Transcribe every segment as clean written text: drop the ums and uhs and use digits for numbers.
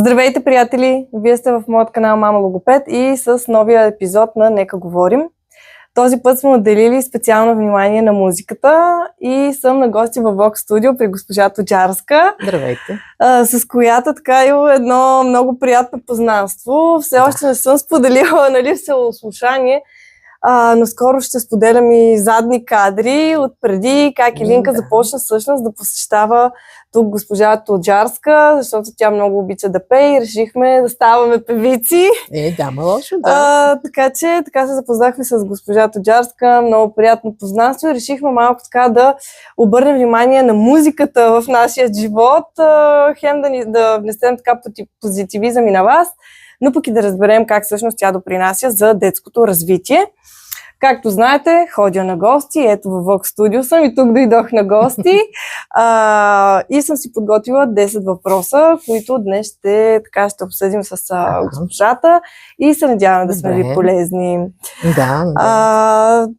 Здравейте, приятели! Вие сте в моят канал Мама Логопед и с новия епизод на Нека говорим. Този път сме отделили специално внимание на музиката и съм на гости във Vox Studio при госпожа Тоджарска. Здравейте! С която така има едно много приятно познанство. Все още не съм споделила, нали, всеослушание, но скоро ще споделям и задни кадри от преди как Илинка започна всъщност да посещава тук госпожа Тоджарска, защото тя много обича да пее и решихме да ставаме певици. Да, лошо, да. Така че така се запознахме с госпожа Тоджарска, много приятно познанство и решихме малко така да обърнем внимание на музиката в нашия живот, хем да внесем така позитивизъм и на вас, но пък и да разберем как всъщност тя допринася за детското развитие. Както знаете, ходя на гости, ето във Vox Studio съм и тук дойдох на гости и съм си подготвила 10 въпроса, които днес ще обсъдим с госпожата и се надявам да сме ви полезни.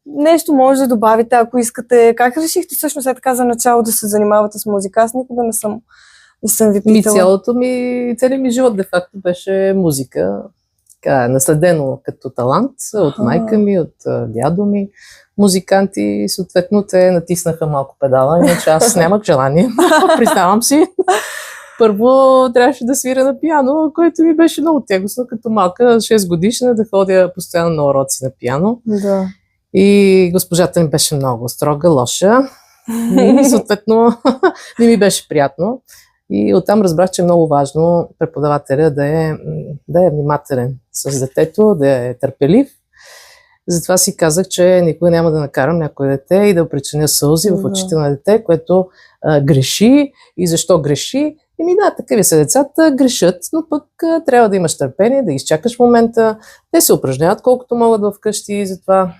Нещо може да добавите, ако искате. Как решихте всъщност така за начало да се занимавате с музика? Аз никога не съм ви питала. Целият ми живот, де факто, беше музика. Наследено като талант от майка ми, от дядо ми, музиканти, съответно те натиснаха малко педала, иначе аз нямах желание, признавам си. Първо трябваше да свиря на пиано, което ми беше много тягостно, като малка 6 годишна, да ходя постоянно на уроци на пиано. Да. И госпожата ми беше много строга, лоша и съответно не ми беше приятно. И оттам разбрах, че е много важно преподавателя да е внимателен с детето, да е търпелив. Затова си казах, че никога няма да накарам някое дете и да причиня сълзи в очите на дете, което греши. И защо греши? Такива са децата, грешат, но пък трябва да имаш търпение, да изчакаш момента. Те се упражняват колкото могат вкъщи и затова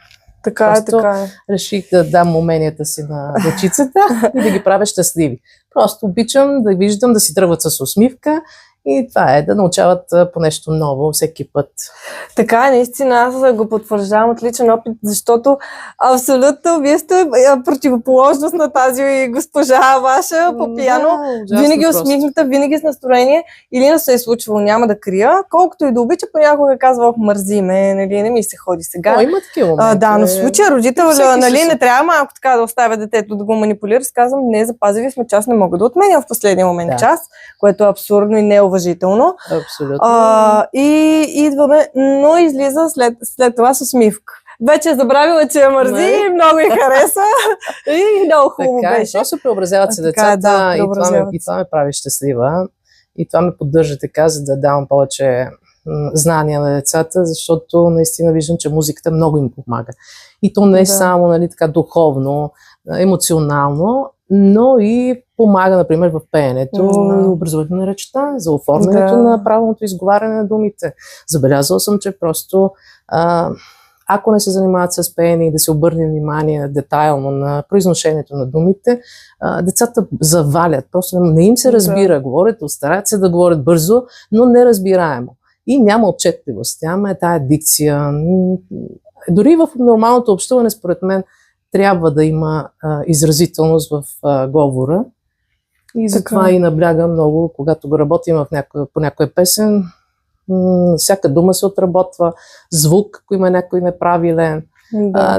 така е. Реших да дам уменията си на дечицата и да ги правя щастливи. Просто обичам да виждам да си тръгват с усмивка и това е да научават по нещо ново всеки път. Така е, наистина, аз го потвърждавам от личен опит, защото абсолютно вие сте противоположност на тази госпожа ваша по пиано. Винаги усмихната, винаги с настроение. Или не се е случвало, няма да крия. Колкото и да обича, понякога казва, мързи ме, нали, не ми се ходи сега. Има такива моменти. Но в случая родител, нали, не трябва малко така да оставя детето да го манипулира. Казвам, не, запази ви сме час, не мога да отменя в последния момент час, което е абсурдно и неуважително. Абсолютно. И идваме, но излиза след това с усмивка. Вече забравила, че я мързи, много й хареса и много хубаво беше. Просто преобразяват се децата и това ме прави щастлива. И това ме поддържа така, за да давам повече знания на децата, защото наистина виждам, че музиката много им помага. И то не е само, нали, така духовно, емоционално, но и помага, например, в пеенето, образуването на речта, за оформянето на правилното изговаряне на думите. Забелязала съм, че просто ако не се занимават с пеене и да се обърне внимание детайлно на произношението на думите, децата завалят. Просто не им се разбира. Говорят, стараят се да говорят бързо, но неразбираемо. И няма отчетливост. Няма тая дикция. Дори в нормалното общуване, според мен, трябва да има изразителност в говора. И затова и наблягам много, когато го работим по някоя песен. Всяка дума се отработва, звук, ако има някой неправилен,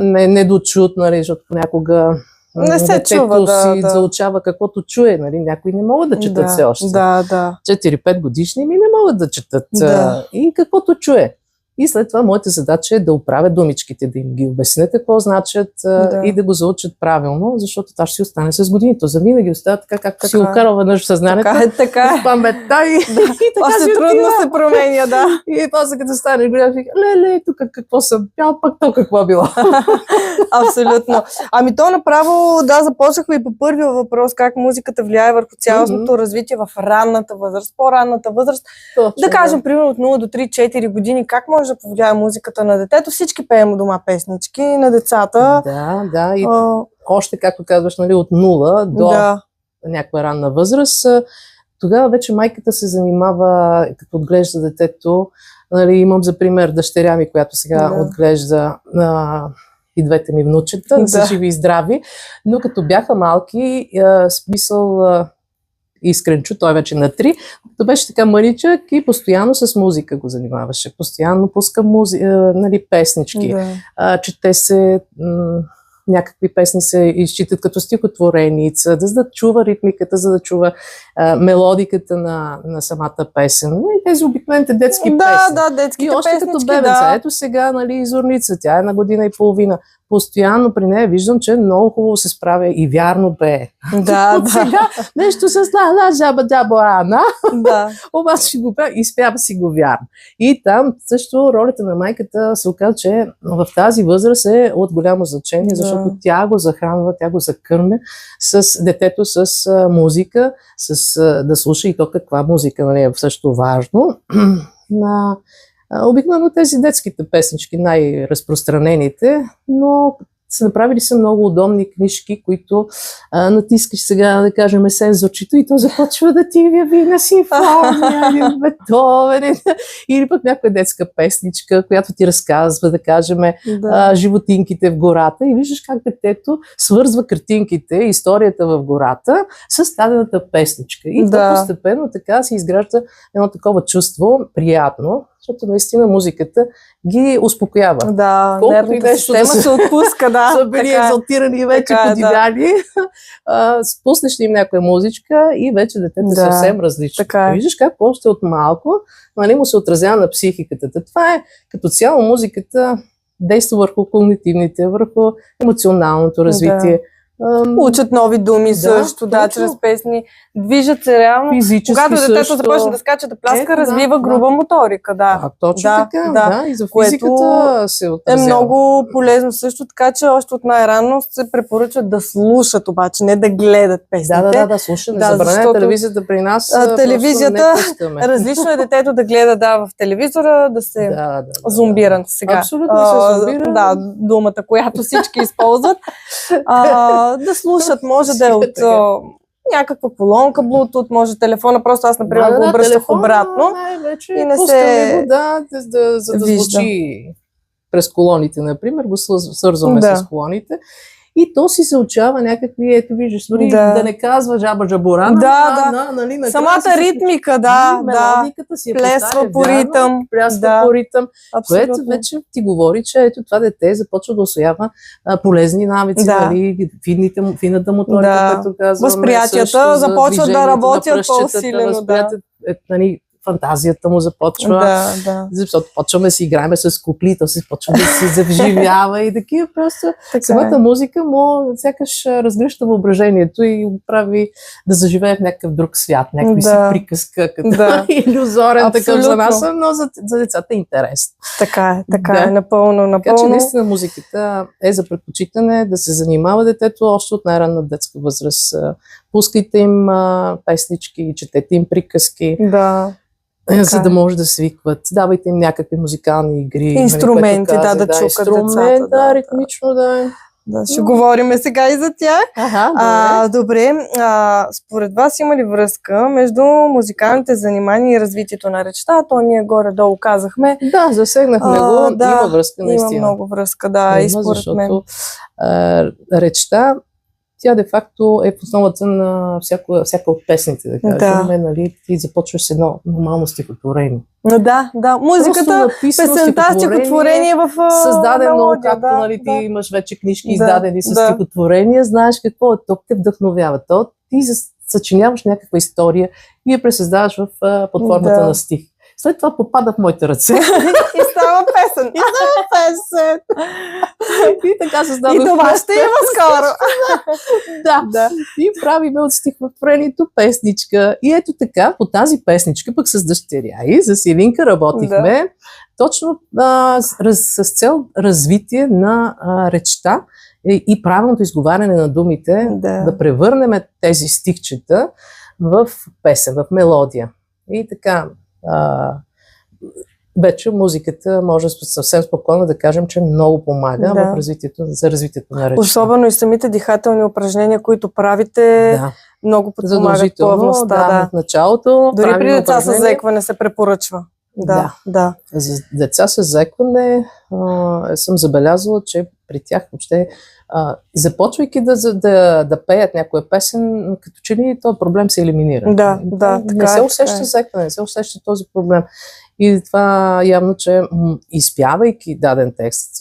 недочут, нали, защото понякога не се чува, си заучава каквото чуе. Нали, някои не могат да четат все още. 4-5 годишни не могат да четат. И каквото чуе. И след това моята задача е да оправя думичките, да им ги обясня какво значат и да го заучат правилно, защото това ще си остане с годините. За винаги остава така, както си го карал веднъж в съзнанието. Така е. В паметта и така си трудно се променя, да. И после като стане голяма, леле, тук какво съм пял, пък то какво било. Абсолютно. То направо, започнахме и по първия въпрос, как музиката влияе върху цялостното развитие в ранната възраст, по-ранната възраст. Точно, да кажем, примерно от 0 до 3-4 години, как може да повлияе музиката на детето? Всички пеем у дома песнички на децата. Да. И още, както казваш, нали, от 0 до някаква ранна възраст, тогава вече майката се занимава, като отглежда детето. Нали, имам за пример дъщеря ми, която сега отглежда и двете ми внучета, да са живи и здрави. Но като бяха малки, смисъл Искренчо, той вече на 3, Той беше така мъничък и постоянно с музика го занимаваше. Постоянно пуска нали, песнички. Чете се... някакви песни се изчитат като стихотвореница, за да чува ритмиката, за да чува мелодиката на самата песен. И тези обикновените детски песни. Да, детските и още песнички, като бебенца. Ето сега, нали, Зорница, тя е на година и половина. Постоянно при нея виждам, че много хубаво се справя и вярно пее. Да. Сега нещо с ла жаба джаба ана. Да. Обаче го пее и спява си го вярно. И там също ролята на майката се оказа, че в тази възраст е от голямо значение, защото тя го захранва, тя го закърме с детето с музика, да слуша и то каква музика, нали, е също важно. Обикновено тези детските песнички, най-разпространените, но са направили са много удобни книжки, които натискаш сега, да кажем, сензорчето и то започва да ти яви на симфония, Бетовен, или пък някоя детска песничка, която ти разказва, да кажем, животинките в гората и виждаш как детето свързва картинките, историята в гората с дадената песничка. И то постепенно така се изгражда едно такова чувство, приятно, защото наистина музиката ги успокоява. Да, нервната система се отпуска, да. Са били екзалтирани вече, подиграли. Спуснеш им някоя музичка и вече детето е съвсем различно. Виждаш как още от малко, нали, му се отразява на психиката. Това е като цяло музиката действа върху когнитивните, върху емоционалното развитие. Учат нови думи също, чрез песни. Движат се реално. Физически когато детето също започне да скача, да пляска, развива груба моторика. Точно така. И за физиката се отразява. Е много полезно също, така че още от най-рано се препоръчват да слушат, обаче не да гледат песните. Да, слушат. Не забраня телевизията при нас. Телевизията, различно е детето да гледа в телевизора, да се зомбиран сега. Абсолютно се зомбиран. Да, думата, която всички използват. Да слушат, може да е от някаква колонка, Bluetooth, може телефона, просто аз, например, го обръщах обратно и не се за да звучи през колоните, например, го свързваме с колоните. И то си се учава някакви, ето виждаш, дори да не казва жаба джаборана, нали, самата ритмика, мелодиката си плесва по ритъм. Плясва по ритъм, което вече ти говори, че ето това дете започва да усвоява полезни навици, нали, финната моторика, като казваме. Възприятията започват да работят по-силено. Фантазията му започва, защото почваме да си играем с кукли, то се почва да се завживява и такива. Просто самата музика му сякаш разгръща въображението и го прави да заживее в някакъв друг свят, някакви си приказка, като илюзорен такъв за нас, но за децата е интересно. Така е, напълно. Така че наистина музиката е за предпочитане да се занимава детето още от най-ранна детска възраст. Пускайте им песнички, четете им приказки. За да може да свикват. Давайте им някакви музикални игри. Инструменти, да чукат децата. Ритмично ще говорим сега и за тях. Добре. Според вас има ли връзка между музикалните занимания и развитието на речта? То ние горе-долу казахме. Да, засегнахме го. Има връзка, наистина. Има много връзка, и според мен. Речта, тя де-факто е в основата на всяка от песните, да кажем. Нали, ти започваш с едно нормално стихотворение. Музиката, песента, стихотворение в създадено, мелодия, както нали, ти имаш вече книжки издадени с стихотворения, знаеш какво е, то те вдъхновява. Ти съчиняваш някаква история и я пресъздаваш под формата на стих. След това попада в моите ръце. И става песен. И така създадох. И това ще има скоро. И правиме от стихотворението песничка. И ето така, по тази песничка, пък с дъщеря и с Илинка работихме точно с цел развитие на речта и правилното изговаряне на думите, да превърнем тези стихчета в песен, в мелодия. И така, вече музиката може съвсем спокойно да кажем, че много помага за развитието на речта. Особено и самите дихателни упражнения, които правите, много подпомагат плъвността. В началото. Дори при деца с зекване се препоръчва. За деца с зекване съм забелязала, че при тях въобще, започвайки да пеят някоя песен, като че ли този проблем се елиминира. Не се усеща секта, не се усеща този проблем. И това явно, че изпявайки даден текст,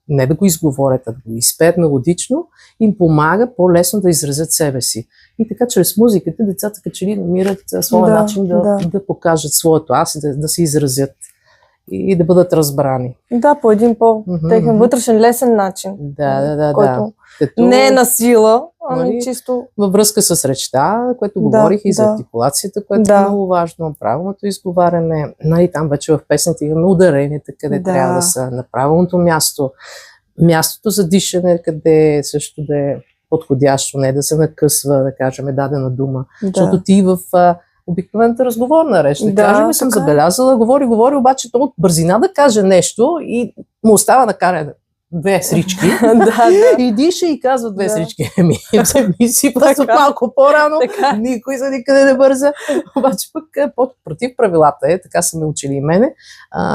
не да го изговорят, а да го изпеят мелодично, им помага по-лесно да изразят себе си. И така, чрез музиката, децата като че ли намират своя начин да покажат своето аз и да се изразят и да бъдат разбрани. Да, по един по-техен вътрешен лесен начин. Който не е на сила, ами чисто... Във връзка с речта, което говорих и за артикулацията, което е много важно, правилното изговаряне. Там вече в песните имаме ударенията, къде трябва да са на правилното място. Мястото за дишане, къде също да е подходящо, не да се накъсва, да кажем, дадена дума. Защото ти в обикновената разговорна реч, да кажем, съм забелязала, говори, обаче то от бързина да каже нещо и му остава да кара две срички. И диша и казва две срички. Мисли просто малко по-рано, никой за никъде не бърза. Обаче пък против правилата е, така са ме учили и мене,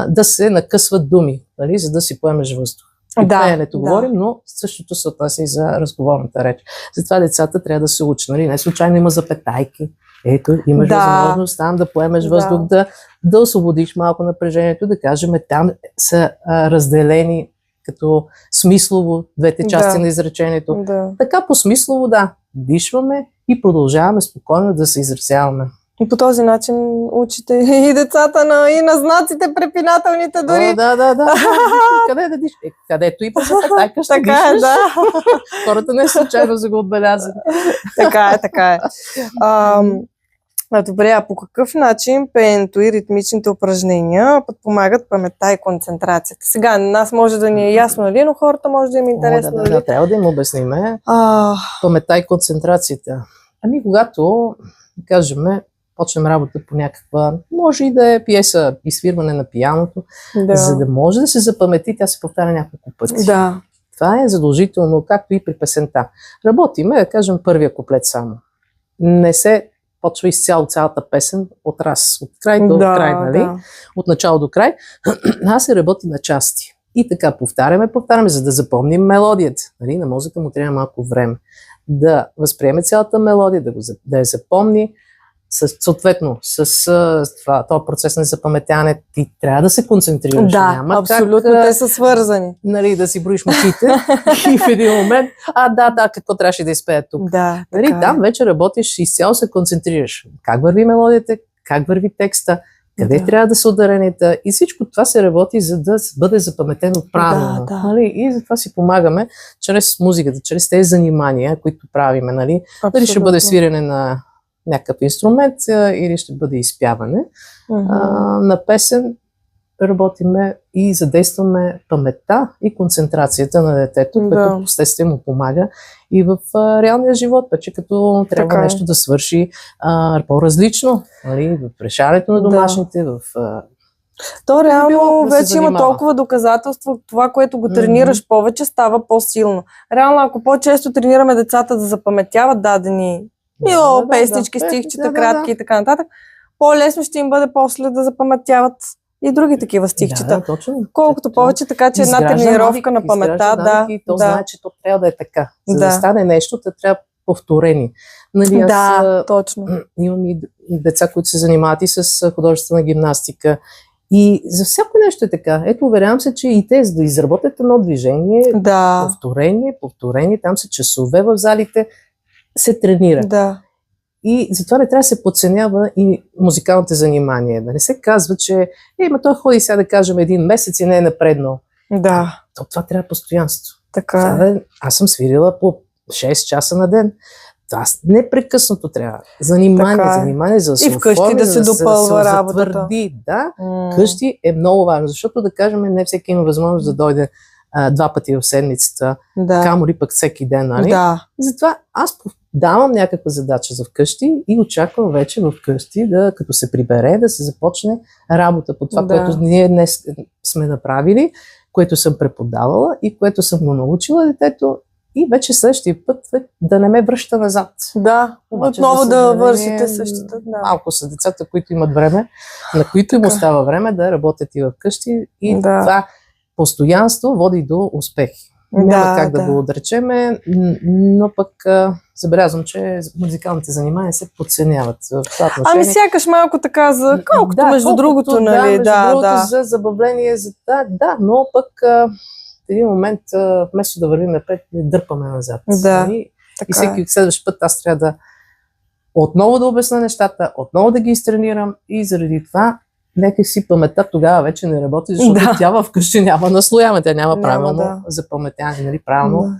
да се накъсват думи, нали, за да си поемеш въздух. Пеенето говорим, но същото се отнася и за разговорната реч. Затова децата трябва да се учат. Нали? Не случайно има запетайки. Ето, имаш възможност там да поемеш въздух, да освободиш малко напрежението, да кажем, там са разделени като смислово двете части на изречението. Така по смислово, дишваме и продължаваме спокойно да се изразяваме. И по този начин учите и децата и на знаците препинателните дори. Къде да диш? Където и по запетайка ще дишаш. Хората не случайно за го отбелязат. Така е. Добре, а по какъв начин пеенето и ритмичните упражнения подпомагат паметта и концентрацията? Сега, нас може да ни е ясно, нали, но хората може да им е интересно. Трябва да им обясним паметта и концентрацията. Когато, кажем, почнем работа по някаква, може и да е пиеса, изсвирване на пианото, за да може да се запамети, тя се повтаря няколко пъти. Това е задължително, както и при песента. Работиме, да кажем, първия куплет само. Не се почва изцяло цялата песен от край до край, нали? От начало до край, се работи на части. И така повтаряме, за да запомним мелодията. Нали? На мозъка му трябва малко време да възприеме цялата мелодия, да я запомни. Съответно, с този процес на запаметяване ти трябва да се концентрираш. Няма абсолютно, те са свързани. Нали, да си броиш мъките и в един момент, какво трябваше да изпея тук. Нали, там вече работиш и изцяло се концентрираш. Как върви мелодията, как върви текста, къде трябва да са ударените и всичко това се работи, за да бъде запаметено правилно. Нали? И затова си помагаме чрез музиката, чрез тези занимания, които правиме. Нали? Дали ще бъде свирене на някакъв инструмент или ще бъде изпяване. На песен работиме и задействаме паметта и концентрацията на детето, което последствие му помага и в реалния живот, вече като трябва нещо да свърши по-различно, нали, в решаването на домашните, То реално вече има толкова доказателства, това, което го тренираш повече, става по-силно. Реално, ако по-често тренираме децата да запаметяват дадени песнички, стихчета, кратки и така нататък, по-лесно ще им бъде после да запаметяват и други такива стихчета. Колкото повече, така че една тренировка на паметта, и то знае, че то трябва да е така. За да стане нещо, то трябва повторени. Нали, точно. Имам и деца, които се занимават и с художествена гимнастика. И за всяко нещо е така. Ето, уверявам се, че и те, за да изработят едно движение, повторение, там са часове в залите, се тренира. И затова не трябва да се подценява и музикалните занимания. Да не се казва, че той ходи сега да кажем един месец и не е напреднал. Това трябва постоянство. Аз съм свирила по 6 часа на ден. Това непрекъснато трябва. Занимание, за да се вкъщи да се допълва работата. Къщи е много важно, защото да кажем, не всеки има възможност да дойде 2 пъти в седмицата, камо ли пък всеки ден, нали? Затова аз давам някаква задача за вкъщи и очаквам вече в къщи, като се прибере, да се започне работа по това, което ние днес сме направили, което съм преподавала и което съм го научила детето и вече следващия път да не ме връща назад. Отново да вършите същата. Малко са децата, които имат време, на които им остава време да работят и в къщи и това постоянство води до успехи. Няма как да го отречеме, но пък забелязвам, че музикалните занимания се подценяват в това отношение. Ами сякаш малко така за колкото между другото, нали? Между другото за забавление, но пък в един момент, вместо да вървим напред, дърпаме назад. И всеки следващ път аз трябва да отново да обясня нещата, отново да ги изтренирам и заради това нека си паметта тогава вече не работи, защото тя вкъщи няма наслояване, тя няма правилно запаметяване, нали, правилно.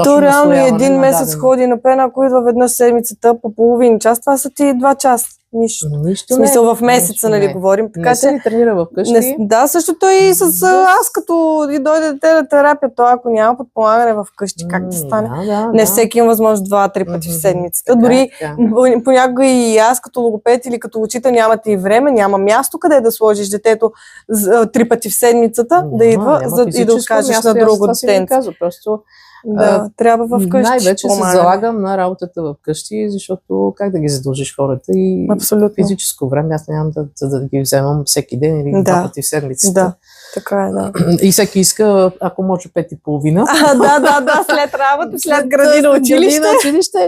То реално един месец ходи на пена, ако идва веднъж седмицата по половин час, това са ти 2 часа. Нищо. В смисъл в месеца, нали, говорим. Така, не се ли тренира вкъщи? Да, същото и с аз, като дойде дете на терапия, то ако няма подпомагане вкъщи, как да стане? Не всеки има възможност 2-3 пъти в седмицата. Дори понякога и аз като логопед или като учител нямате и време, няма място къде да сложиш детето 3 пъти в седмицата, да идва и да откажеш на друго дете. Да, трябва вкъщи. Най-вече се залагам на работата вкъщи, защото как да ги задължиш хората и физическо време аз нямам да ги вземам всеки ден или 2 пъти в седмицата. Да, така е, да. И всеки иска, ако може 5:30. Да, след работа, след градина училище.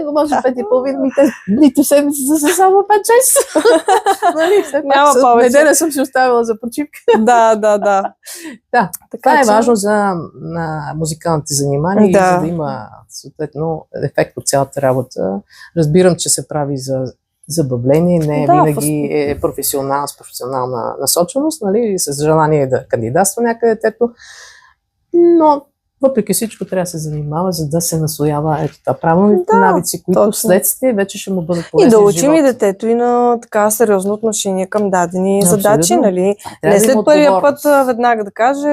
Ако може 5:30, нито седмицата са само 5-6. Няма повече. Неделя съм си оставила за почивка. Да. Това е важно за музикалните занимания и за да има съответно ефект от цялата работа. Разбирам, че се прави за забавление, не винаги е професионал с професионална насоченост, нали, с желание да кандидатства някъде детето, но въпреки всичко трябва да се занимава, за да се наслоява правилните навици, които вследствие вече ще му бъдат полезни. И да учим и детето и на така сериозно отношение към дадени задачи, нали? Не след първия път веднага да каже,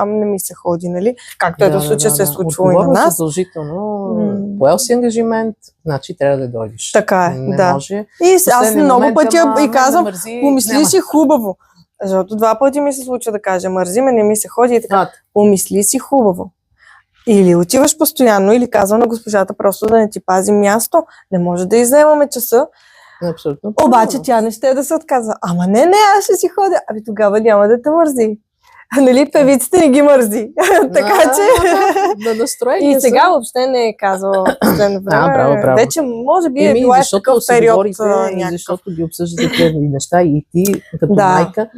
не ми се ходи, нали? Както ето в случая се е случвало и на нас. Задължително, поел си ангажимент, значи трябва да дойдеш. Така е, не може. И аз много пъти и казвам, помисли си хубаво. Защото 2 пъти ми се случва да кажа, мързи ме, не ми се ходи и така. Помисли си хубаво. Или отиваш постоянно, или казвам на госпожата просто да не ти пази място. Не може да изземаме часа. Абсолютно. Обаче тя не ще да се отказва. Ама не, аз ще си ходя. Ами тогава няма да те мързи. Нали, певиците не ги мързи. Така че... На настроение. И сега въобще не е казала последно време. Браво. Вече може би е била такъв период. Защото ги обсъждате тези неща и ти като майка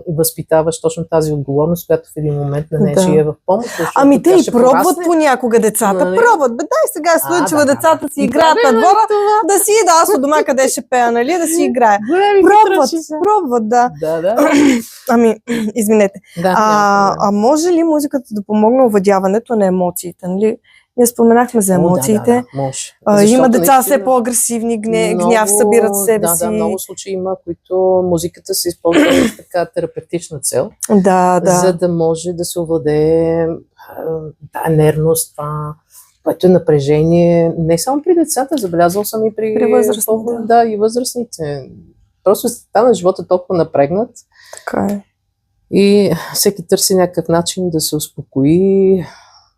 и възпитаваш точно тази отговорност, която в един момент на нея ще е в помощ. Ами те и пробват понякога децата. Пробват. Дай сега случва децата си играят на двора, да си да аз от дома къде ще пея, нали, да си играе. Пробват, да. Ами, извинете. А може ли музиката да помогне овладяването на емоциите? Нали? Ние споменахме за емоциите. Може. Има деца все по-агресивни, гняв събират в себе си. Да, много случаи има, които музиката се използва с така терапевтична цел. За да може да се овладее нервност, което е напрежение. Не само при децата, забелязал съм и при възрастните. Да, и възрастните. Просто стана живота толкова напрегнат. Така е. И всеки търси някакъв начин да се успокои,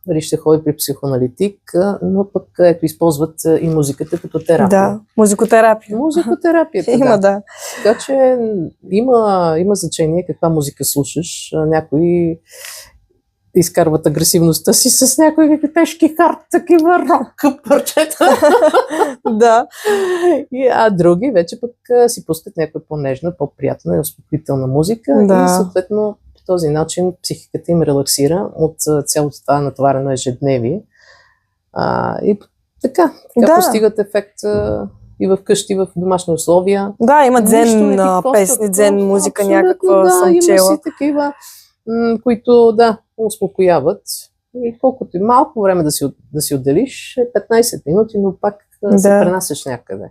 дали ще ходи при психоаналитик, но пък използват и музиката като терапия. Да, музикотерапия. Музикотерапията, има, да. Така че има значение каква музика слушаш. Някои изкарват агресивността си с някои тежки хард, такива рок парчета. Да. А други вече пък си пускат някаква по-нежна, по-приятна и успокоителна музика и съответно по този начин психиката им релаксира от цялото това натоварено ежедневие. И така постигат ефект и в къщи, в домашни условия. Да, има дзен песни, дзен музика, някаква съм чела. Има си такива, които успокояват. И колкото и малко време да си отделиш, 15 минути, но пак се пренасяш някъде.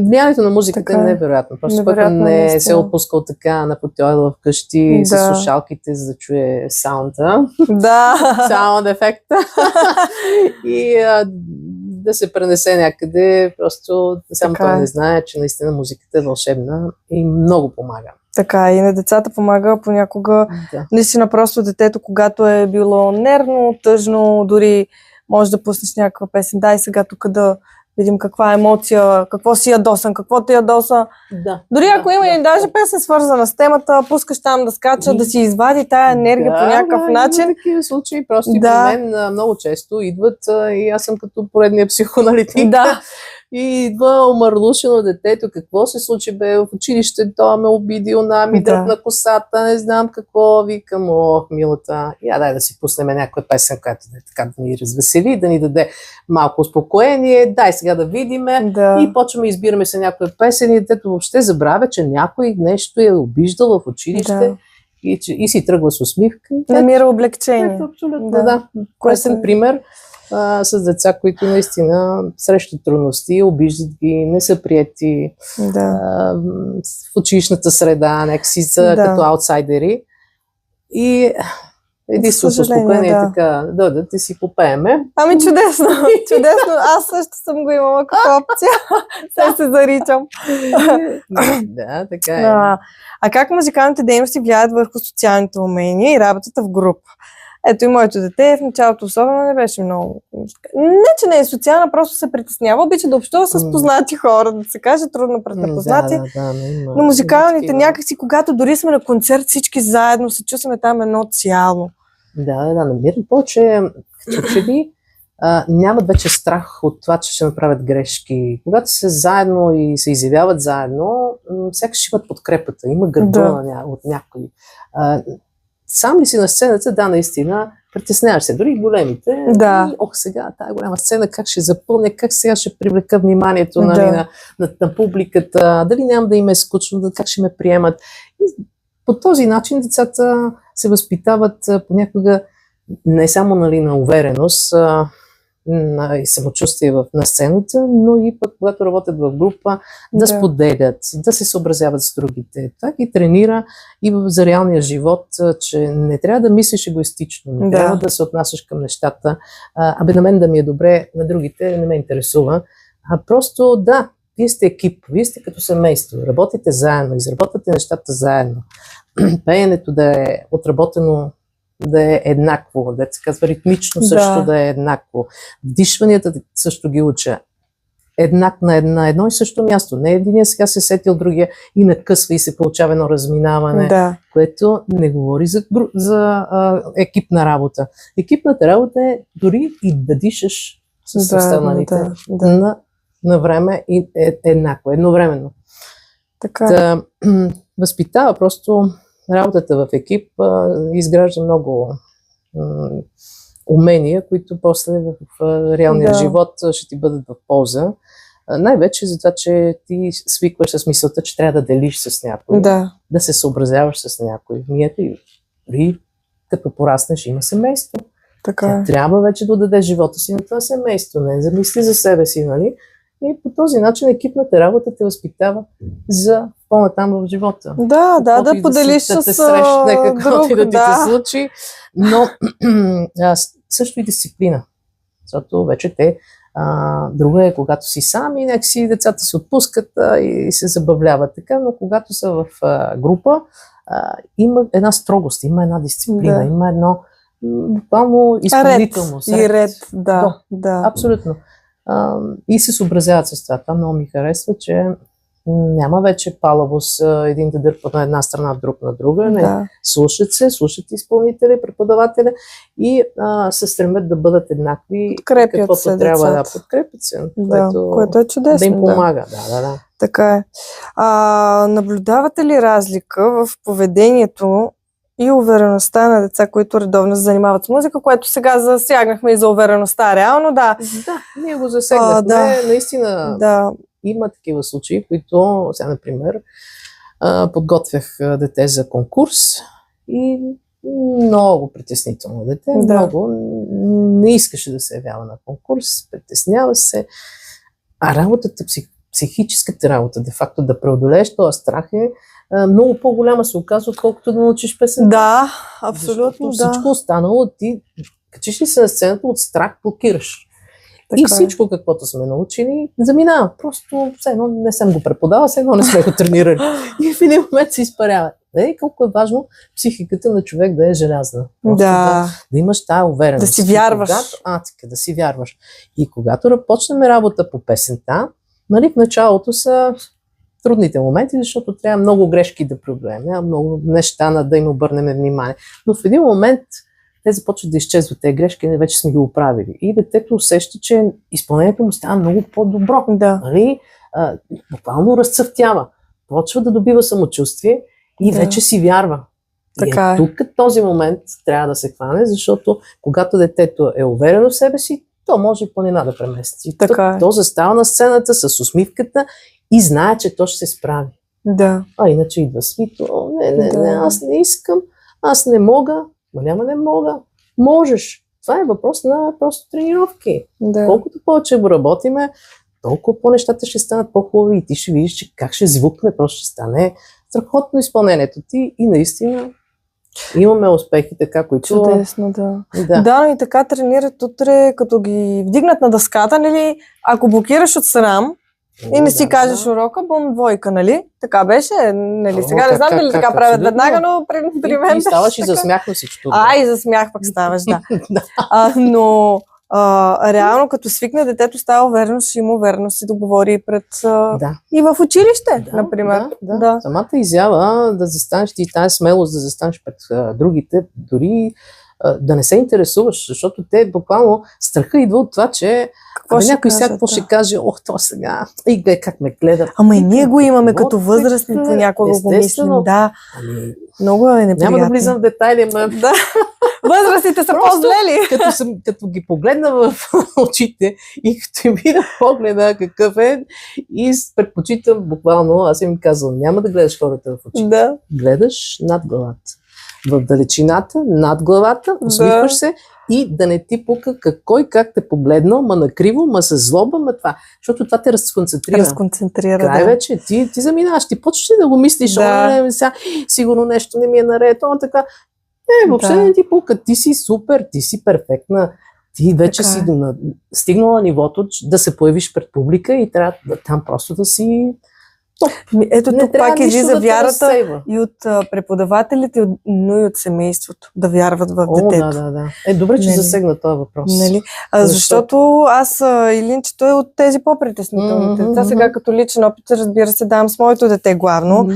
Влиянието на музиката е невероятно. Просто който не се е отпускал така на потойла вкъщи с слушалките, за да чуе саунда. Саунд ефекта. И да се пренесе някъде. Просто само той не знае, че наистина музиката е вълшебна и много помага. Така, и на децата помага понякога. Наистина просто детето, когато е било нервно, тъжно, дори може да пуснеш някаква песен. Дай сега тук да видим каква емоция, какво си ядосан, какво те ядоса. Да. Дори ако има и даже песен свързана с темата, пускаш там да скача, да си извади тая енергия по някакъв начин. Има такива случаи, просто и при мен много често идват и аз съм като поредния психоаналитик. Да. И идва омърлушено детето, какво се случи бе в училище, той ме обидил, ми дръпна косата, не знам какво, викам, ох, милата, дай да си пуснем някоя песен, която така да ни развесели, да ни даде малко успокоение, дай сега да видиме и почваме избираме се някоя песен и детето въобще забравя, че някой нещо е обиждал в училище и си тръгва с усмивка. Намира облегчение. Абсолютно, да. Коесен пример с деца, които наистина срещат трудности, обиждат ги, не са приети в училищната среда, някакси са като аутсайдери. И единствено успокоение е така, да ти си попееме. Ами чудесно, чудесно. Аз също съм го имала като опция. Сега се заричам. Да, така е. А как музикалните дейности влияят върху социалните умения и работата в група? Ето и моето дете в началото особено не беше много. Не, че не е социална, просто се притеснява. Обича да общува с познати хора, да се каже трудно пред непознати. Но музикалните някакси, когато дори сме на концерт, всички заедно се чувстваме там едно цяло. Да, намирам повече, като че ли нямат вече страх от това, че ще направят грешки. Когато са заедно и се изявяват заедно, сякаш имат подкрепата, има гърба от някой. Сам ли си на сцената, наистина, притесняваш се, дори и големите. И, сега тази голяма сцена, как ще запълня, как сега ще привлека вниманието на публиката, дали няма да им е скучно, как ще ме приемат. И по този начин децата се възпитават понякога не само на увереност и самочувствие на сцената, но и пък когато работят в група, да споделят, да се съобразяват с другите. Това ги тренира и за реалния живот, че не трябва да мислиш егоистично, не трябва да се отнасяш към нещата. На мен да ми е добре, на другите не ме интересува. Просто вие сте екип, вие сте като семейство, работите заедно, изработвате нещата заедно. Пеенето да е отработено, да е еднакво, да се казва ритмично също да е еднакво. Вдишванията също ги уча. На едно и също място. Не единия сега се сети от другия и накъсва и се получава едно разминаване, което не говори за екипна работа. Екипната работа е дори и да дишаш с останалите на време и едновременно. Така. Възпитава просто работата в екип, изгражда много умения, които после в реалния живот ще ти бъдат в полза. Най-вече за това, че ти свикваш с мисълта, че трябва да делиш с някой, да се съобразяваш с някой. Дори като пораснеш, има семейство. Трябва вече да дадеш живота си на това семейство, не замисли за себе си, нали? И по този начин екипната работа те възпитава за по-натам в живота. Да поделиш с каквото и да ти се случи, но също и дисциплина. Защото вече друго е, когато си сам и някакси децата се отпускат и се забавляват така, но когато са в група, има една строгост, има една дисциплина, има едно буквално изпълнителност. Ред. Абсолютно. И се съобразяват с това. Това много ми харесва, че няма вече палавост един да дърпа на една страна, друг на друга. Слушат изпълнителя, преподавателя и се стремят да бъдат еднакви. Подкрепят се трябва да подкрепят се. Което е чудесно. Да им помага. Така е. Наблюдавате ли разлика в поведението и увереността на деца, които редовно се занимават с музика, което сега засягнахме и за увереността, реално, ние го засегнахме. Наистина има такива случаи, които, сега, например, подготвях дете за конкурс и много притеснително дете, много не искаше да се явява на конкурс, притеснява се, а работата, психическата работа, де-факто да преодолееш този страх е много по-голяма се оказва, отколкото да научиш песен. Абсолютно. Всичко останало, ти качиш ли се на сцената, от страх блокираш. И всичко, каквото сме научили, заминава. Просто все едно не съм го преподавал, все едно не сме го тренирали. И в един момент се изпарява. Колко е важно психиката на човек да е желязна. Да имаш тая увереност. Да си вярваш. Да си вярваш. И когато почнем работа по песента, нали, в началото са трудните моменти, защото трябва много грешки да преодолеем, много неща да им обърнем внимание. Но в един момент те започват да изчезват тези грешки, ние вече сме ги оправили. И детето усеща, че изпълнението му става много по-добро. Да. Нали? Буквално разцъфтява. Почва да добива самочувствие и вече си вярва. Така и тук този момент трябва да се хване, защото когато детето е уверено в себе си, то може и планина да премести. То застава на сцената с усмивката и знае, че то ще се справи. Да. А иначе идва свито. Не, аз не искам, аз не мога. Няма не мога. Можеш. Това е въпрос на просто тренировки. Да. Колкото повече го работиме, толкова по-нещата ще станат по-хубави и ти ще видиш, че как ще звукне, просто ще стане страхотно изпълнението ти и наистина имаме успехи така, които... Чудесно, да, и така тренират утре, като ги вдигнат на дъската, нали, ако блокираш от срам и не си кажеш урока, бум, двойка, нали? Така беше, нали? Сега не знам дали така правят веднага, но при мен... И ставаш и за смях на всичко. И за смях пък ставаш, да. Но реално, като свикне детето, става увереност, ще има увереност и да говори пред... И в училище, например. Да. Самата изява да застанеш ти тази смелост, да застанеш пред другите, дори да не се интересуваш, защото те буквално страха идва от това, че някой сега какво ще каже, то сега, как ме гледат. Ама и ние го имаме като възрастни, понякога го мислим, да. Много е неприятно. Няма да влизам в детайли, да. Възрастите са по-злели. Като ги погледна в очите и като им видя погледа какъв е, и предпочитам буквално, аз им казвам, няма да гледаш хората в очите. Да. Гледаш над главата. В далечината, над главата, усмихваш се и да не ти пука кой как те погледнал, ма накриво, ма с злоба, ма това. Защото това те разконцентрира. Край вече, ти заминаваш, ти почваш да го мислиш, сега, сигурно нещо не ми е наред, така. Въобще не ти пука, ти си супер, ти си перфектна. Ти вече си стигнала нивото да се появиш пред публика и трябва там просто да си... Ето тук пак излиза вярата и от преподавателите, но и от семейството, да вярват в детето. Да. Добре, че засегна този въпрос. Защото аз, Илинчето е от тези по-притеснителните деца. Сега като личен опит, разбира се, давам с моето дете главно.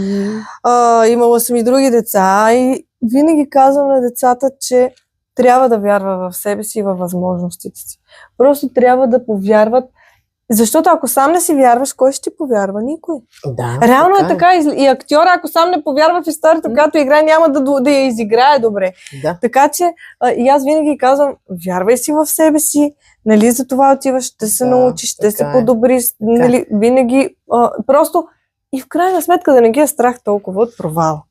Имала съм и други деца и винаги казвам на децата, че трябва да вярва в себе си и във възможностите си. Просто трябва да повярват. Защото ако сам не си вярваш, кой ще ти повярва? Никой. Реално е така. И актьора, ако сам не повярва в историята, когато играе, няма да я изиграе добре. Така че и аз винаги казвам, вярвай си в себе си, нали, за това отиваш, ще се научиш, ще се подобриш, нали, винаги просто и в крайна сметка да не ги е страх толкова от провал.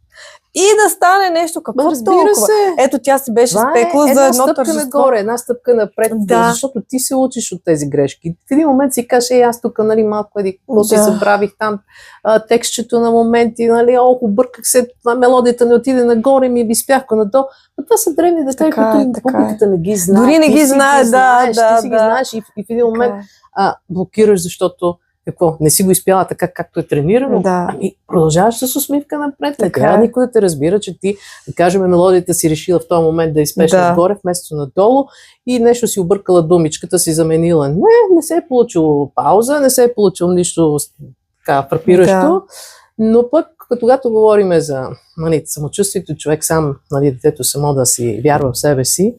И да стане нещо какво толкова. Ето тя се беше спекла за едно тържество. Една стъпка напред, защото ти се учиш от тези грешки. В един момент си кажеш, аз тук, нали, малко какво си забравих там, текстчето на моменти, нали, обърках се, мелодията не отиде нагоре, ми изпяхка надолу. Но това са древни детайли, които публиката не ги знае. Дори не ги знае, ти си ги знаеш и в един момент блокираш, защото не си го изпяла така, както е тренирано, продължаваш с усмивка напред. Не трябва никой да те разбира, че ти, да кажем, мелодията си решила в този момент да изпееш нагоре, вместо надолу и нещо си объркала думичката, си заменила. Не се е получило пауза, не се е получило нищо така фрапиращо, но пък, когато говорим за самочувствието, човек сам, детето само да си вярва в себе си,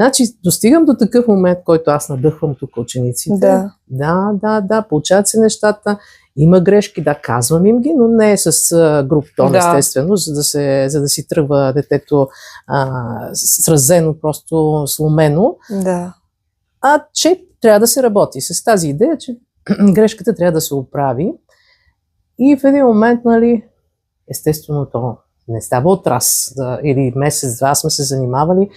значи, достигам до такъв момент, който аз надъхвам тук учениците. Да, получават се нещата, има грешки, казвам им ги, но не е с груб тон, естествено, за да си тръгва детето сразено, просто сломено. Че трябва да се работи с тази идея, че грешката трябва да се оправи. И в един момент, естествено, то не става от раз или месец-два сме се занимавали.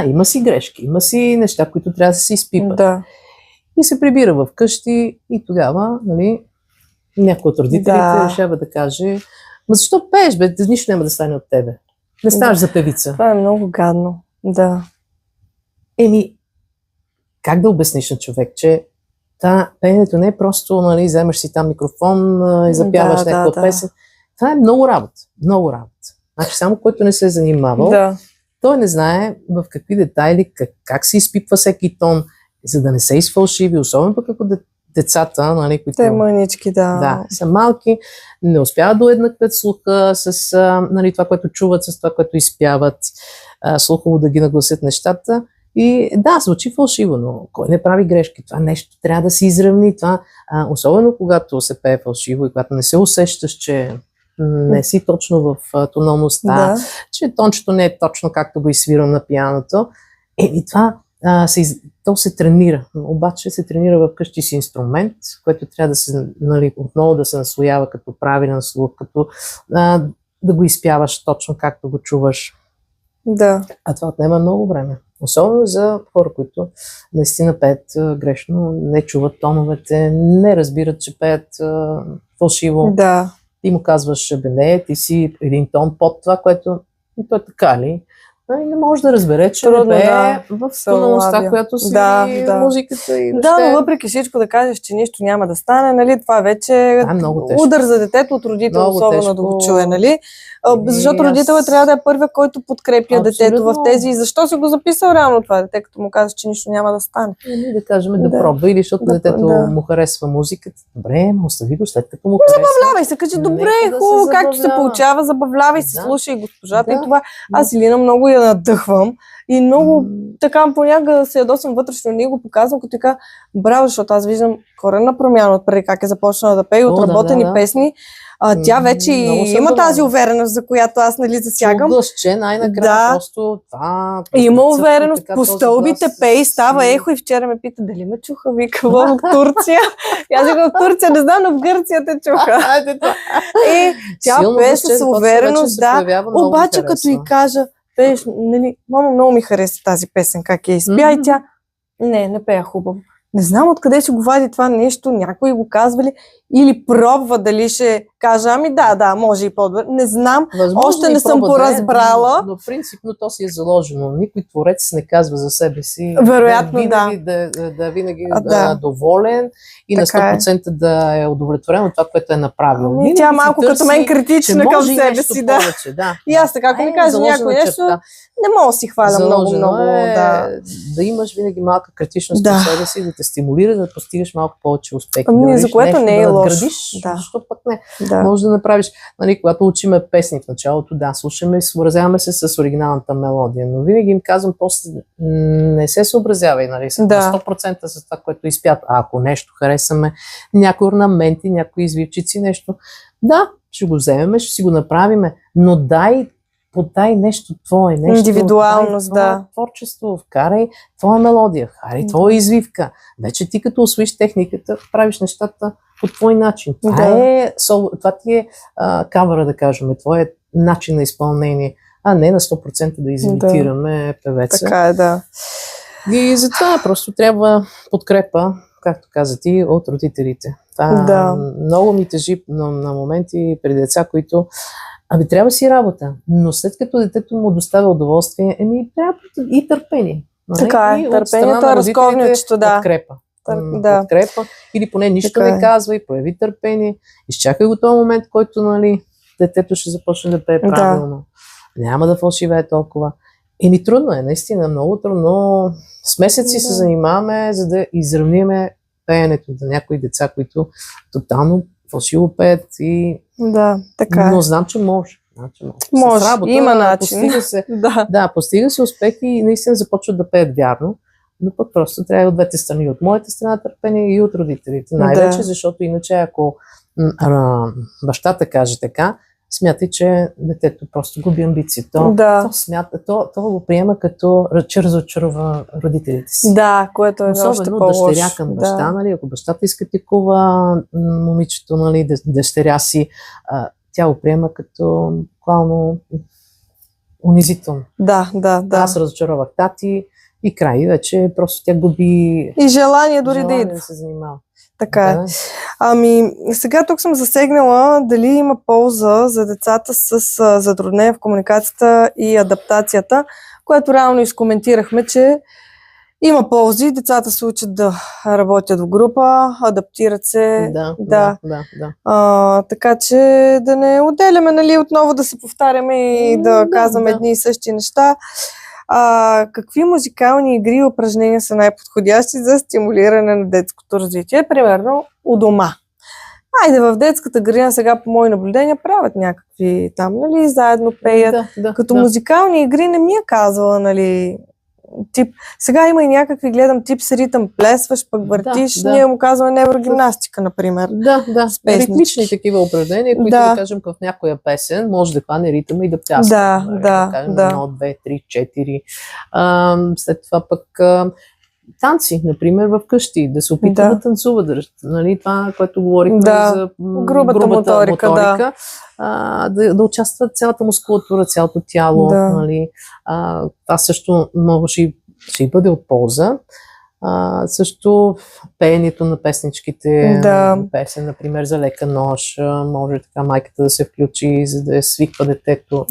Има си грешки, има си неща, които трябва да се изпипат. И се прибира в къщи и тогава, някой от родителите решава да каже, защо пееш, бе? Нищо няма да стане от тебе. Не ставаш за певица. Това е много гадно. как да обясниш на човек, че пеенето не е просто, нали, вземаш си там микрофон и запяваш някаква песен. Това е много работа. Много работа. Значи само който не се е занимавал, той не знае в какви детайли, как се изпипва всеки тон, за да не се изфалшиви, особено пък ако децата, нали, които те мънички, са малки, не успяват да уеднакват слуха с нали, това, което чуват, с това, което изпяват, слухово да ги нагласят нещата. И да, звучи фалшиво, но кой не прави грешки? Това нещо трябва да се изравни. Това, особено когато се пее фалшиво и когато не се усещаш, че не си точно в тоналността, че тончето не е точно както го изсвирам на пианото. Това то се тренира. Обаче се тренира вкъщи с инструмент, който трябва да се, нали, отново да се наслоява като правилен слух, като да го изпяваш точно както го чуваш. Да. А това отнема много време. Особено за хора, които наистина пеят грешно, не чуват тоновете, не разбират, че пеят фалшиво. Да. Ти му казваш, не, ти си един тон под това, което то е така ли? И не може да разбере, че не пее в тоналността, която си музиката и да, но въпреки всичко да кажеш, че нищо няма да стане, нали, това вече е удар за детето от родител, много особено тежко, да го чуе, нали? Защото родителът трябва да е първият, който подкрепя детето в тези. И защо си го записал реално това дете, като му казваш, че нищо няма да стане? Да кажем да пробва, или защото детето му харесва музиката. Добре, остави го след като му харесва. Забавлявай се, кажи, добре, хубаво, както се получава, забавлявай се, слушай госпожата и това. Аз Илина много я надъхвам и много така понякога се ядосвам вътрешно, ние го показвам, като така, браво, защото аз виждам коренна промяна от преди как е започнала да пее, отработени песни. Тя вече има тази увереност, за която аз, нали, засягам. Гласче, най-накрая просто това... Има увереност, по стълбите пей, става ехо и вчера ме пита дали ме чуха, вика, в Турция. Аз в Турция не знам, но в Гърция те чуха. И тя пее с увереност, обаче като й кажа, пееш, нали, мамо, много ми хареса тази песен, как я изпя и тя, не пея хубаво. Не знам откъде ще го вади това нещо, някои го казвали или пробва дали ще кажа, да, може и по-добре. Не знам, още не съм поразбрала. Но принципно то си е заложено. Никой творец не казва за себе си. Вероятно, да винаги е доволен и на 100% да е удовлетворен от това, което е направил. Тя малко като мен критична към себе си. И аз така, ако ми кажа някой нещо, не мога да си хваля много. Да имаш винаги малка критичност към себе си, да те стимулира да постигаш малко повече успехи. За което не е лошо. Защо пък не? Може да направиш, нали, когато учиме песни в началото, слушаме и съобразяваме се с оригиналната мелодия, но винаги им казвам, после не се съобразявай, нали, 100% с това, което изпят. А ако нещо харесаме, някои орнаменти, някои извивчици, нещо, ще го вземем, ще си го направиме, но подай нещо твое, нещо индивидуалност, творчество, вкарай твоя мелодия, вкарай твоя извивка. Вече ти като усвоиш техниката, правиш нещата по твой начин. Това ти е кавъра, да кажем, твоят начин на изпълнение, а не на 100% да изимитираме певеца. Така е, И затова просто трябва подкрепа, както каза ти, от родителите. Много ми тежи на моменти при деца, които трябва си работа, но след като детето му доставя удоволствие, трябва и търпение. Така е, търпението е разковничето, подкрепа, или поне нищо не казва и прояви търпение. Изчакай го този момент, който, нали, детето ще започне да пее правилно. Няма да фалшивее толкова. Трудно е, наистина, много трудно. С месеци се занимаваме, за да изравниме пеенето за някои деца, които тотално фалшиво пеят и... така е. Но знам, че може. Може, има начин. Постига се успех и наистина започват да пеят вярно, но пък просто трябва от двете страни, от моята страна търпение и от родителите. Най-вече, защото иначе ако бащата каже така, смятай, че детето просто губи амбиции. То го приема като че разочарова родителите си. Което е още по-лошо. Особено дъщеря към баща, нали, ако бащата иска тикува момичето, нали, дъщеря си, тя го приема като буквално унизително. Аз разочаровах тати и край, вече просто тя губи и желание дори да се занимава. Така е. Сега тук съм засегнала дали има полза за децата с затруднения в комуникацията и адаптацията, което реално изкоментирахме, че Има ползи, децата се учат да работят в група, адаптират се. Да. Така че да не отделяме, нали, отново да се повтаряме и да казваме едни и същи неща. Какви музикални игри и упражнения са най-подходящи за стимулиране на детското развитие? Примерно у дома. Айде, в детската градина сега по мои наблюдения правят някакви там, нали, заедно пеят. Като музикални игри не ми е казвала, нали, тип. Сега има и някакви, гледам, тип с ритъм, плесваш, пък въртиш. Ние му казваме неврогимнастика, например. Ритмични такива упражнения, които да кажем в някоя песен може да хване ритъма и да пляска. Едно, две, три, четири. След това пък танци, например, в къщи, да се опитва да танцува, нали, това, което говорихме за грубата моторика. Да участва цялата мускулатура, цялото тяло. Нали. Това също много ще бъде от полза. Също пеенето на песничките, песен, например, за лека нощ, може така майката да се включи, за да свиква детето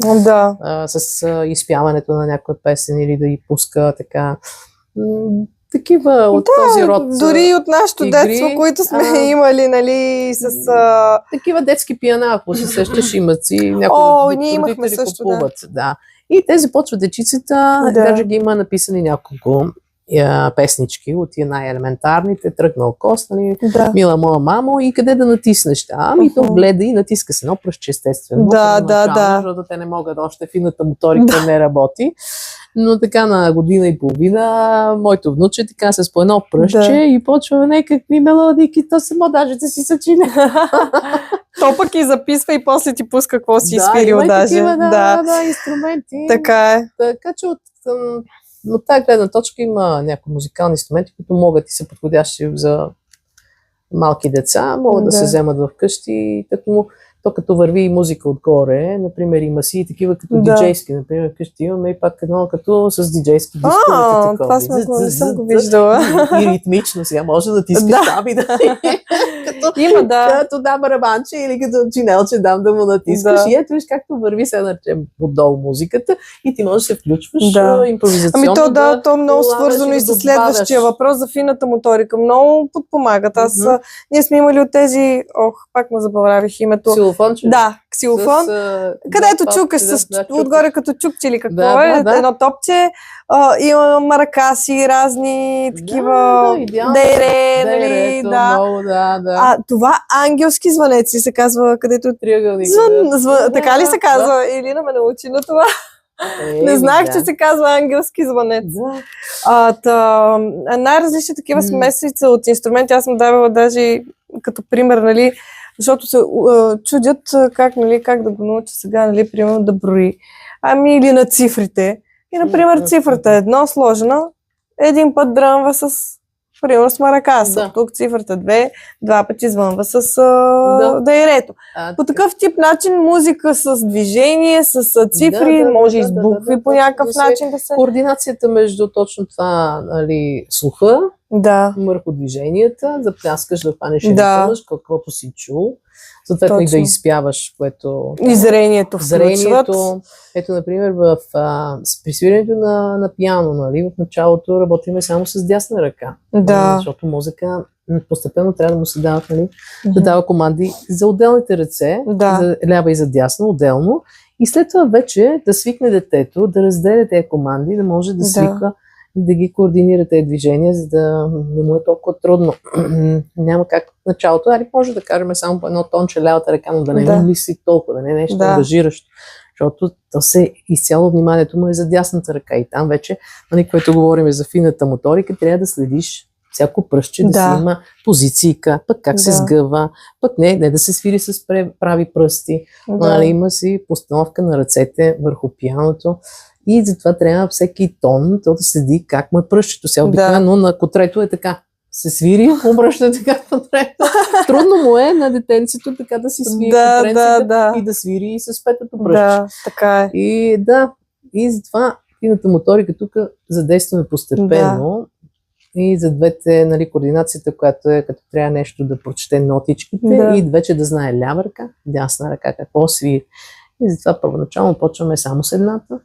с изпяването на някоя песен или да й пуска така. Такива от този род. Дори от нашето детство, които сме имали, нали, с... Такива детски пиана, ако се сещаш, имат си. Някои ние имахме също, купуват, И те започват дечицата, даже ги има написани няколко песнички от тия най-елементарните, тръгнал кост, нали, мила моя мамо, и къде да натиснеш? То гледа и натиска с едно пръстче, естествено. Защото те не могат, още фината моторика не работи. Но така на година и половина моето внуче така с по едно пръстче и почва някакви мелодики, то само даже да си съчиня. То пък и записва и после ти пуска какво си изпирил даже. Такива, инструменти. Така е. Така че от тази гледна точка има някои музикални инструменти, които могат и са подходящи за малки деца, могат да се вземат в къщи, то като върви и музика отгоре, например, има си и такива като диджейски, например, къщи имаме и пак едно като с диджейски дисковете. Това не съм го виждала. И ритмично, сега може да тискаш там и като дам барабанче или като чинелче дам да му натискаш. И ето виж както върви се, наречем, отдолу музиката и ти можеш да се включваш импровизационно. То е много свързано и с следващия въпрос за фината моторика. Много подпомагат. Ние сме имали от тези, пак ме забравих името. Ксилофон. Където чукаш отгоре като чукче или какво едно топче. Има маракаси, разни такива дейре, нали, това ангелски звънеци се казва, където така ли се казва? Илина ме научи на това. Не знаех, че се казва ангелски звънец. Най-различни такива смесица от инструменти. Аз съм давала даже като пример, нали, защото се чудят как да го науча сега, нали, примерно да брои. Или на цифрите. И, например, цифрата 1 сложена, един път дрънва примерно с маракаса. Тук цифрата 2, два пъти звънва с дейрето. По такъв тип начин музика с движение, с цифри, може и с букви по някакъв начин да се... Координацията между точно това, нали, слуха, върху движенията, да пляскаш, да хванеш ритъмъш, каквото си чул. Съответно и да изпяваш, което... И зрението включват. Ето, например, при свирането на пиано, нали, в началото работиме само с дясна ръка. Защото музика постепенно трябва да му се дават, нали, да дава команди за отделните ръце, за лява и за дясна, отделно. И след това вече да свикне детето, да разделя тези команди, да може да свиква и да ги координира тези движения, за да не му е толкова трудно. Няма как в началото. Може да кажем само по едно тонче лявата ръка, но да не му мисли толкова, да не е нещо ангажиращо. Защото изцяло вниманието му е за дясната ръка. И там вече, нали, което говорим за фината моторика, трябва да следиш всяко пръстче, да си има позицийка, пък как се сгъва, пък не да се свири с прави пръсти. Нали, има си постановка на ръцете върху пианото. И затова трябва всеки тон да следи как му е пръщето. Сега обикновено на котрето е така. Се свири, обръща така котрето. Трудно му е на детенцето така да си свири котренците и да свири и с петото пръще. Така е. И затова фината моторика тук задействаме постепенно. И за двете, нали, координацията, която е като трябва нещо да прочете нотичките и вече да знае лява ръка, дясна ръка, какво свири. И затова първоначално почваме само с едната,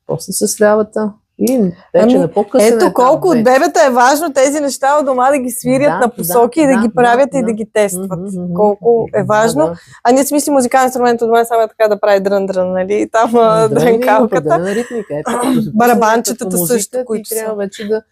после с лявата И вече на по-късен ето колко от бебета е важно тези неща от дома да ги свирят на посоки и да ги правят и да ги тестват. Колко е важно. А ние смисли музикален инструмент от дома само така да прави дрън-дрън, нали? Там дрънкалката. Барабанчетата също, които трябва вече да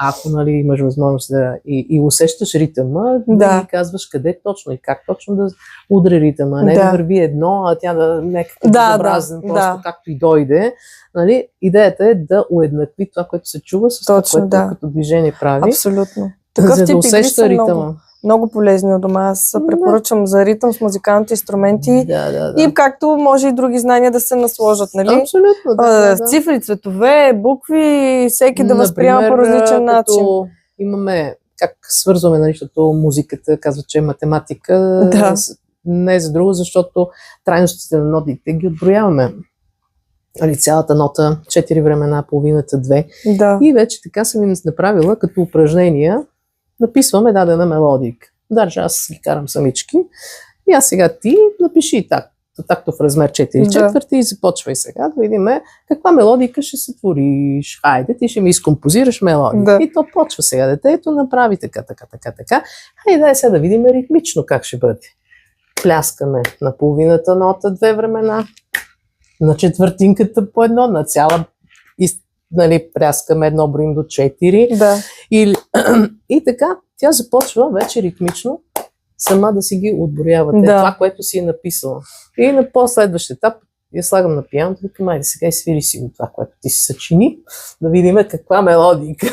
ако нали, имаш възможност и усещаш ритъма, да ги казваш къде точно и как точно да удари ритъма. Не да върви едно, а тя да някакъв безобразен, просто както и дойде. Нали? Идеята е да уеднакви това, което се чува с това, което като движение прави. Абсолютно. Такъв за да усеща ритъма. Много полезни от дома. Аз препоръчам за ритъм с музикалните инструменти и както може и други знания да се насложат, нали? Абсолютно. Цифри, цветове, букви, всеки да възприема по различен начин. Имаме как свързваме, нали, защото музиката казва, че е математика. Не за друго, защото трайностите на нотите ги отброяваме. Али цялата нота, 4 времена, половината, 2. И вече така съм им направила като упражнения. Написваме дадена мелодика. Даже аз ги карам самички. И аз сега ти напиши такто в размер 4 четвърти и започвай сега да видим каква мелодика ще се твориш. Хайде, ти ще ми изкомпозираш мелодика. И то почва сега. Детето направи така. Хайде, сега да видим ритмично как ще бъде. Пляскаме на половината нота 2 времена, на четвъртинката по едно, на цяла нали, пряскаме едно, броим до 4. И така, тя започва вече ритмично сама да си ги отборява. Това, което си е написала. И на по-следващ етап я слагам на пианото и викам, айде сега свири си го това, което ти си съчини, да видим каква мелодика.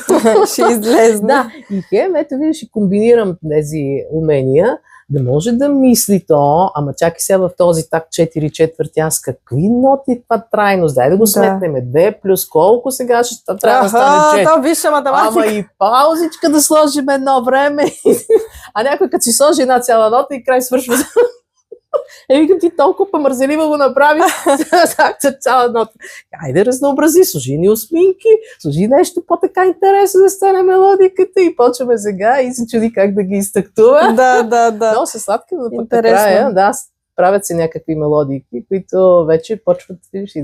Ще излезне. И ето видиш, и комбинирам тези умения, да може да мисли то, ама чакай сега в този так 4 четвърти, аз какви ноти това трайност, дай да го сметнем, 2 плюс колко сега ще трябва да стане 4. Висша математика. Ама и паузичка да сложим едно време, а някой като си сложи една цяла нота и край свършва. Викам ти толкова мързелива го направи, цяла нота. Айде разнообрази, сложи ни усминки, сложи нещо по-така интересно да стане мелодиката и почваме сега и се чуди как да ги изтактува. Но се сладка, но пък накрая, правят се някакви мелодики, които вече почват и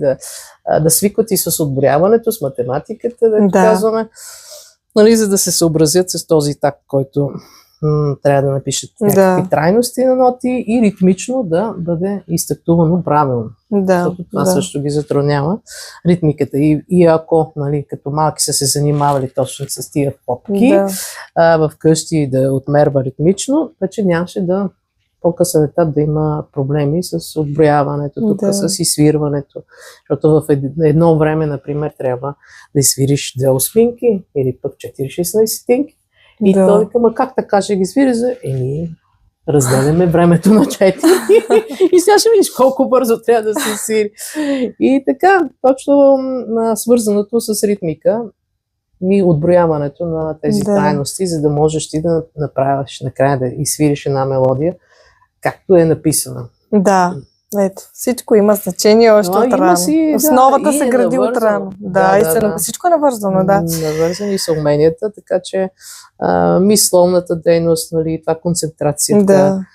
да свикват и с отборяването, с математиката, да казваме, нали, за да се съобразят с този такт, който трябва да напишат някакви трайности на ноти и ритмично да бъде изтактувано правилно. Защото това също ги затруднява ритмиката. И ако, нали, като малки са се занимавали точно с тия попки, в къщи да отмерва ритмично, вече нямаше да по-късен етап да има проблеми с отброяването, тук с изсвирването. Защото в едно време, например, трябва да изсвириш 2 осминки или пък 4/16. И той вика, как така ще ги свири? Разделяме времето на 4 и сега ще видиш колко бързо трябва да се свири. И така, точно свързаното с ритмика и отброяването на тези трайности, за да можеш ти да направиш накрая да изсвириш една мелодия, както е написана. Ето, всичко има значение още от рано. Основата се гради от рано. Всичко е навързано, Навързани са уменията, така че мисловната дейност, нали, това концентрацията,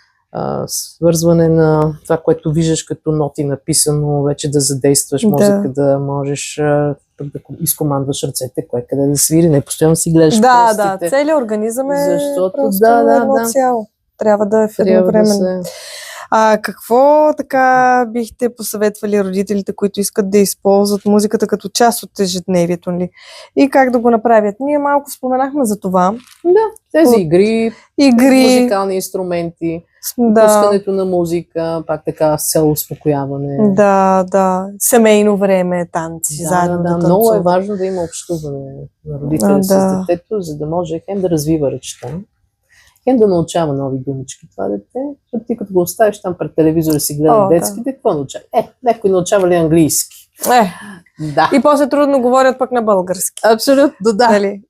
свързване на това, което виждаш като ноти написано, вече да задействаш мозъка, да можеш да изкомандваш ръцете, кое къде да свири, не постоянно си гледаш пръстите. Целият организъм е просто едно цяло. Трябва да е в едновременно. Какво така бихте посъветвали родителите, които искат да използват музиката като част от ежедневието ли? И как да го направят? Ние малко споменахме за това. Тези игри, музикални инструменти, пускането на музика, пак така с цел успокояване. Семейно време, танци, заедно да танцуват. Много е важно да има общуване на родителите с детето, за да може хем да развива речта, хем да научава нови думички това дете, защото ти като го оставиш там пред телевизора си гледа детските, какво научава? Някой научава ли английски? И после трудно говорят пък на български. Абсолютно,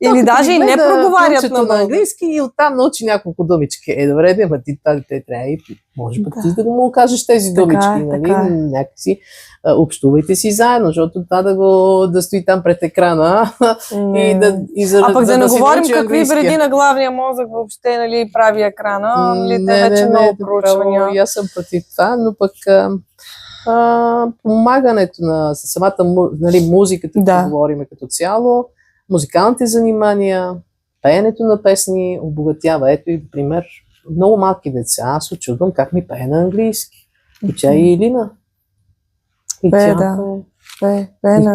Или даже и не проговарят на английски и оттам научи няколко думички. Добре, ама ти това дете трябва и може пък ти да му кажеш тези думички, нали? Някакси общувайте си заедно, защото това да стои там пред екрана а пък да не говорим какви вреди на главния мозък въобще, нали, прави екрана, те вече много проучвания. Аз съм против това, но пък помагането на самата музиката, като говорим като цяло, музикалните занимания, пеенето на песни обогатява. Ето и пример, много малки деца, аз очудвам как ми пее на английски. И тя и Илина. И тя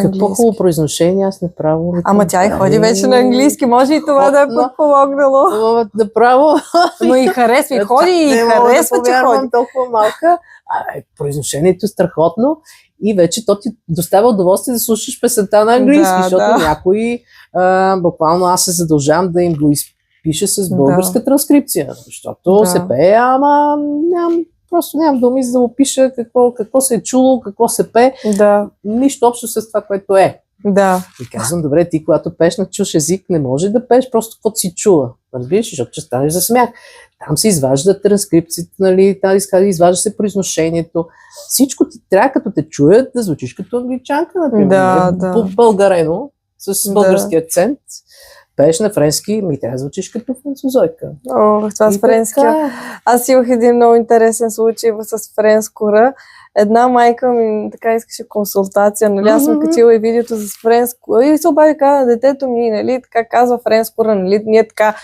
какво хубаво произношение, аз направо. Ама тя и ходи вече на английски, може и това да е подпомогнало. Направо. Но и харесва, и ходи, и харесва, че ходи. Толкова малка. Произношението е страхотно и вече то ти доставя удоволствие да слушаш песента на английски, защото някои, буквално аз се задължавам да им го изпиша с българска транскрипция, защото се пее, ама просто нямам думи за да опиша какво се е чуло, какво се пее. Нищо общо с това, което е. И казвам, добре, ти когато пееш на чуж език, не може да пееш просто каквото си чула. Разбираш, защото ще станеш за смях. Там се изваждат транскрипциите, нали, изважда се произношението. Всичко ти трябва, като те чуят, да звучиш като англичанка, например. Българено, с български акцент. Пееш на френски, ми трябва да звучиш като французойка. Това с френски. Аз имах един много интересен случай с френскора. Една майка ми така искаше консултация, нали, аз съм качила и видеото с френско. И се обади, каза, детето ми, нали, така казва френскора, нали, ние така.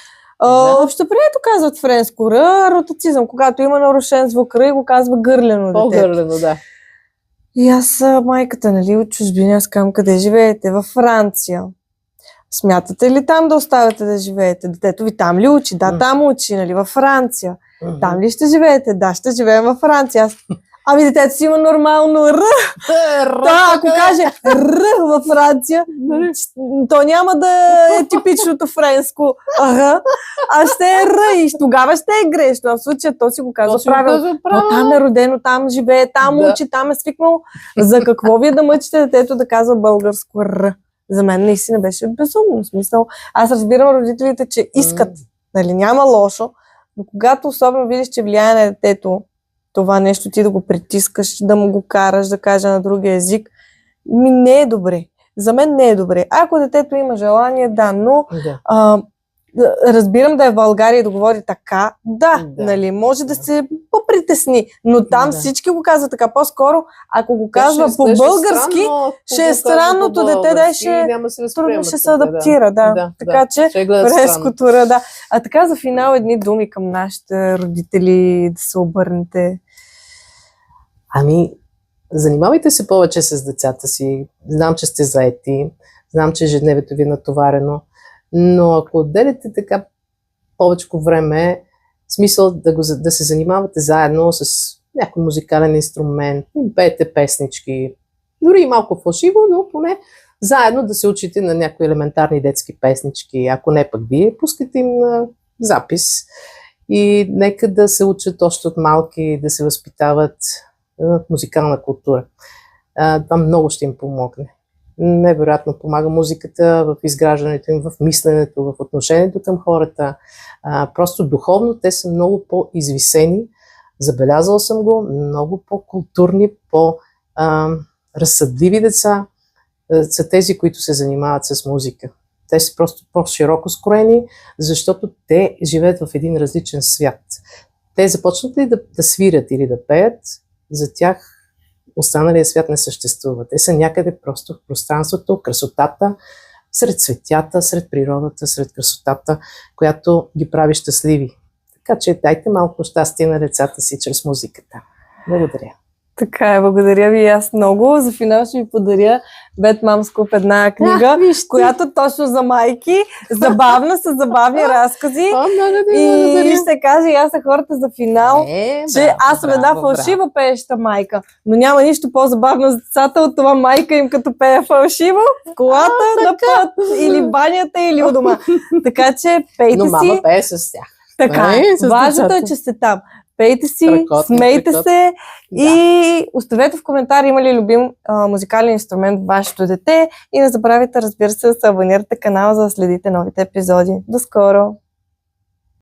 Общоприето казват френскора, ротацизъм, когато има нарушен звук, и го казва гърлено детето. По-гърлено, да. И аз, майката, нали, от чужбина, аз казвам, къде живеете? Във Франция. Смятате ли там да оставяте да живеете? Детето ви там ли учи? Да, там учи, нали, във Франция. Там ли ще живеете? Да, ще живеем във Франция. Ами детето си има нормално Р. Ако каже Р във Франция, то няма да е типичното френско Р, а ще е Р и тогава ще е грешно. В случая то си го казва правилно. Но там е родено, там живее, там учи, там е свикнал. За какво ви да мъчите детето да казва българско Р? За мен наистина беше безумно смисъл. Аз разбирам родителите, че искат, нали, няма лошо, но когато особено видиш, че влияе на детето това нещо, ти да го притискаш, да му го караш, да каже на другия език, не е добре. За мен не е добре. Ако детето има желание, но разбирам да е в България и да говори така, нали, може да се попритесни, но там всички го казват така. По-скоро, ако го казва по-български, ще е странното дете, трудно ще се адаптира. Така че, френското Р, А така за финал едни думи към нашите родители да се обърнете. Ами, занимавайте се повече с децата си. Знам, че сте заети. Знам, че ежедневието ви е натоварено. Но ако отделите така повече време, смисъл да се занимавате заедно с някой музикален инструмент, пеете песнички, дори и малко фалшиво, но поне заедно да се учите на някои елементарни детски песнички. Ако не пък вие, пускайте им на запис и нека да се учат още от малки, да се възпитават в музикална култура. Това много ще им помогне. Невероятно помага музиката в изграждането им, в мисленето, в отношението към хората. Просто духовно те са много по-извисени. Забелязала съм го, много по-културни, по-разсъдливи деца са тези, които се занимават с музика. Те са просто по-широко скроени, защото те живеят в един различен свят. Те започнат ли да свирят или да пеят, за тях останалия свят не съществува. Те са някъде просто в пространството, красотата, сред цветята, сред природата, сред красотата, която ги прави щастливи. Така че дайте малко щастие на децата си чрез музиката. Благодаря. Така е, благодаря ви и аз много. За финал ще ви подаря Bad Moms Club, една книга, която точно за майки, забавна, с забавни разкази. И ще кажа и аз на хората за финал, че аз съм една фалшива пееща майка. Но няма нищо по-забавно за децата от това майка им като пее фалшиво в колата, на път, или банята, или у дома. Така че пейте си. Но мама пее с тях. Така, важното е, че сте там. Пейте си, смейте се и оставете в коментари има ли любим музикален инструмент в вашето дете и не забравяйте, разбира се, да се абонирате канала, за да следите новите епизоди. До скоро!